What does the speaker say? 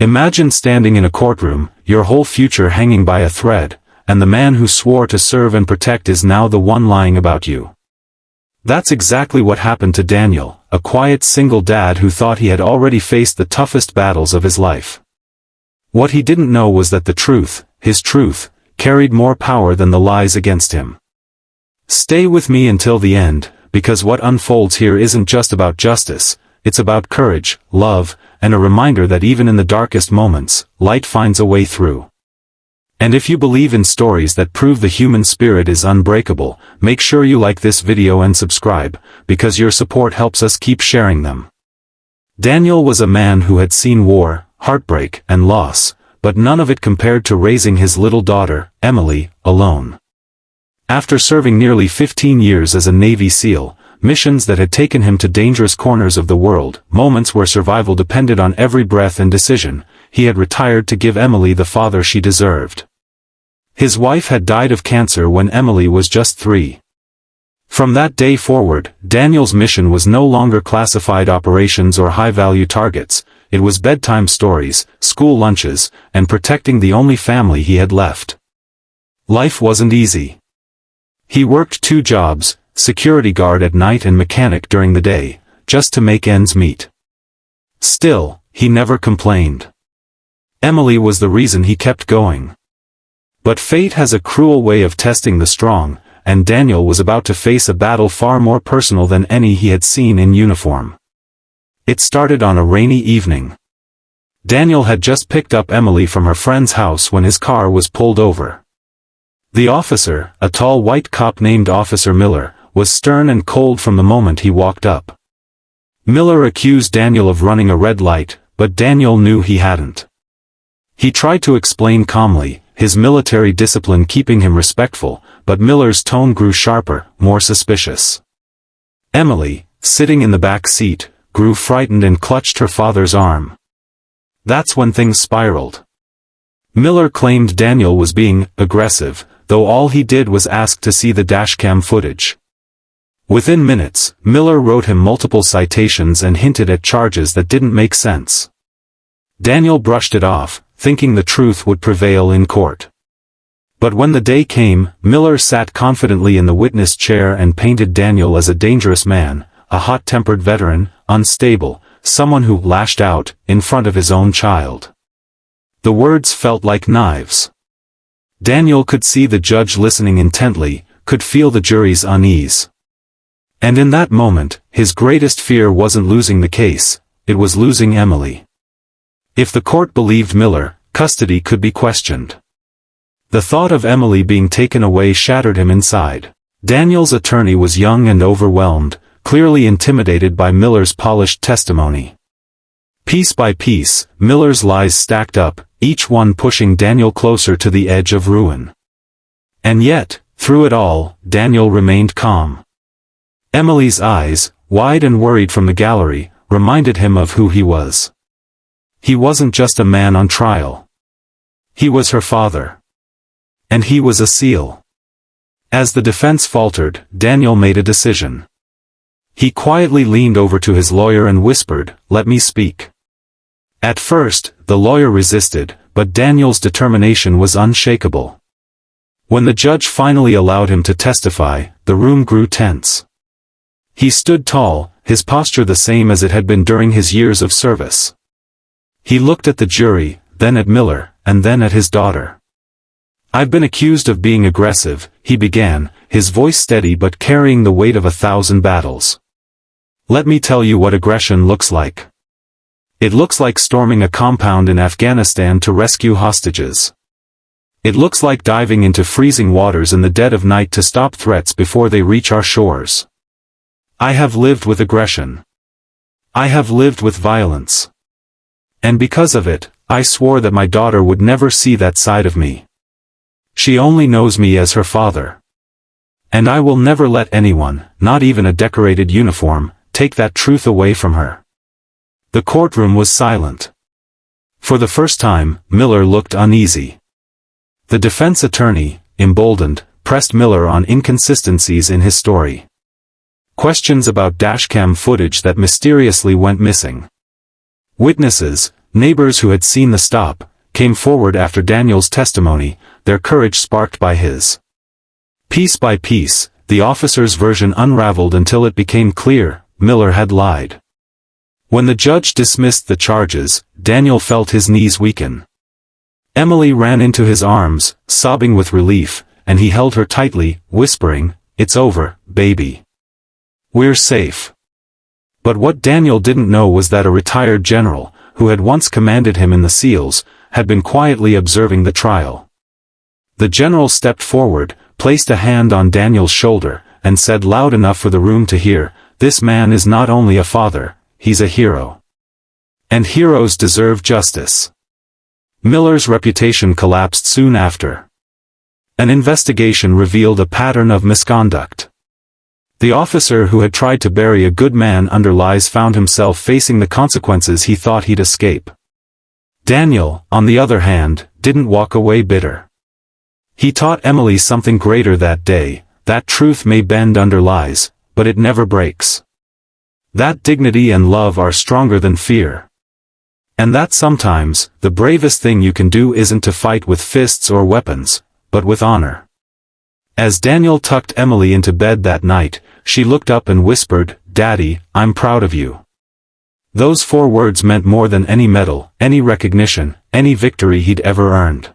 Imagine standing in a courtroom, your whole future hanging by a thread, and the man who swore to serve and protect is now the one lying about you. That's exactly what happened to Daniel, a quiet single dad who thought he had already faced the toughest battles of his life. What he didn't know was that the truth, his truth, carried more power than the lies against him. Stay with me until the end, because what unfolds here isn't just about justice, it's about courage, love, and a reminder that even in the darkest moments, light finds a way through. And if you believe in stories that prove the human spirit is unbreakable, make sure you like this video and subscribe, because your support helps us keep sharing them. Daniel was a man who had seen war, heartbreak, and loss, but none of it compared to raising his little daughter, Emily, alone. After serving nearly 15 years as a Navy SEAL, missions that had taken him to dangerous corners of the world, moments where survival depended on every breath and decision, he had retired to give Emily the father she deserved. His wife had died of cancer when Emily was just 3. From that day forward, Daniel's mission was no longer classified operations or high-value targets, it was bedtime stories, school lunches, and protecting the only family he had left. Life wasn't easy. He worked 2 jobs, security guard at night and mechanic during the day, just to make ends meet. Still, he never complained. Emily was the reason he kept going. But fate has a cruel way of testing the strong, and Daniel was about to face a battle far more personal than any he had seen in uniform. It started on a rainy evening. Daniel had just picked up Emily from her friend's house when his car was pulled over. The officer, a tall white cop named Officer Miller, was stern and cold from the moment he walked up. Miller accused Daniel of running a red light, but Daniel knew he hadn't. He tried to explain calmly, his military discipline keeping him respectful, but Miller's tone grew sharper, more suspicious. Emily, sitting in the back seat, grew frightened and clutched her father's arm. That's when things spiraled. Miller claimed Daniel was being aggressive, though all he did was ask to see the dashcam footage. Within minutes, Miller wrote him multiple citations and hinted at charges that didn't make sense. Daniel brushed it off, thinking the truth would prevail in court. But when the day came, Miller sat confidently in the witness chair and painted Daniel as a dangerous man, a hot-tempered veteran, unstable, someone who lashed out in front of his own child. The words felt like knives. Daniel could see the judge listening intently, could feel the jury's unease. And in that moment, his greatest fear wasn't losing the case, it was losing Emily. If the court believed Miller, custody could be questioned. The thought of Emily being taken away shattered him inside. Daniel's attorney was young and overwhelmed, clearly intimidated by Miller's polished testimony. Piece by piece, Miller's lies stacked up, each one pushing Daniel closer to the edge of ruin. And yet, through it all, Daniel remained calm. Emily's eyes, wide and worried from the gallery, reminded him of who he was. He wasn't just a man on trial. He was her father. And he was a SEAL. As the defense faltered, Daniel made a decision. He quietly leaned over to his lawyer and whispered, "Let me speak." At first, the lawyer resisted, but Daniel's determination was unshakable. When the judge finally allowed him to testify, the room grew tense. He stood tall, his posture the same as it had been during his years of service. He looked at the jury, then at Miller, and then at his daughter. "I've been accused of being aggressive," he began, his voice steady but carrying the weight of 1,000 battles. "Let me tell you what aggression looks like. It looks like storming a compound in Afghanistan to rescue hostages. It looks like diving into freezing waters in the dead of night to stop threats before they reach our shores. I have lived with aggression. I have lived with violence. And because of it, I swore that my daughter would never see that side of me. She only knows me as her father. And I will never let anyone, not even a decorated uniform, take that truth away from her." The courtroom was silent. For the first time, Miller looked uneasy. The defense attorney, emboldened, pressed Miller on inconsistencies in his story. Questions about dashcam footage that mysteriously went missing. Witnesses, Neighbors who had seen the stop came forward after Daniel's testimony, their courage sparked by his. Piece by piece, the officer's version unraveled until it became clear Miller had lied. When the judge dismissed the charges, Daniel felt his knees weaken. Emily ran into his arms, sobbing with relief, and he held her tightly, whispering, "It's over, baby. We're safe." But what Daniel didn't know was that a retired general, who had once commanded him in the SEALs, had been quietly observing the trial. The general stepped forward, placed a hand on Daniel's shoulder, and said loud enough for the room to hear, "This man is not only a father, he's a hero. And heroes deserve justice." Miller's reputation collapsed soon after. An investigation revealed a pattern of misconduct. The officer who had tried to bury a good man under lies found himself facing the consequences he thought he'd escape. Daniel, on the other hand, didn't walk away bitter. He taught Emily something greater that day, that truth may bend under lies, but it never breaks. That dignity and love are stronger than fear. And that sometimes, the bravest thing you can do isn't to fight with fists or weapons, but with honor. As Daniel tucked Emily into bed that night, she looked up and whispered, "Daddy, I'm proud of you." Those 4 words meant more than any medal, any recognition, any victory he'd ever earned.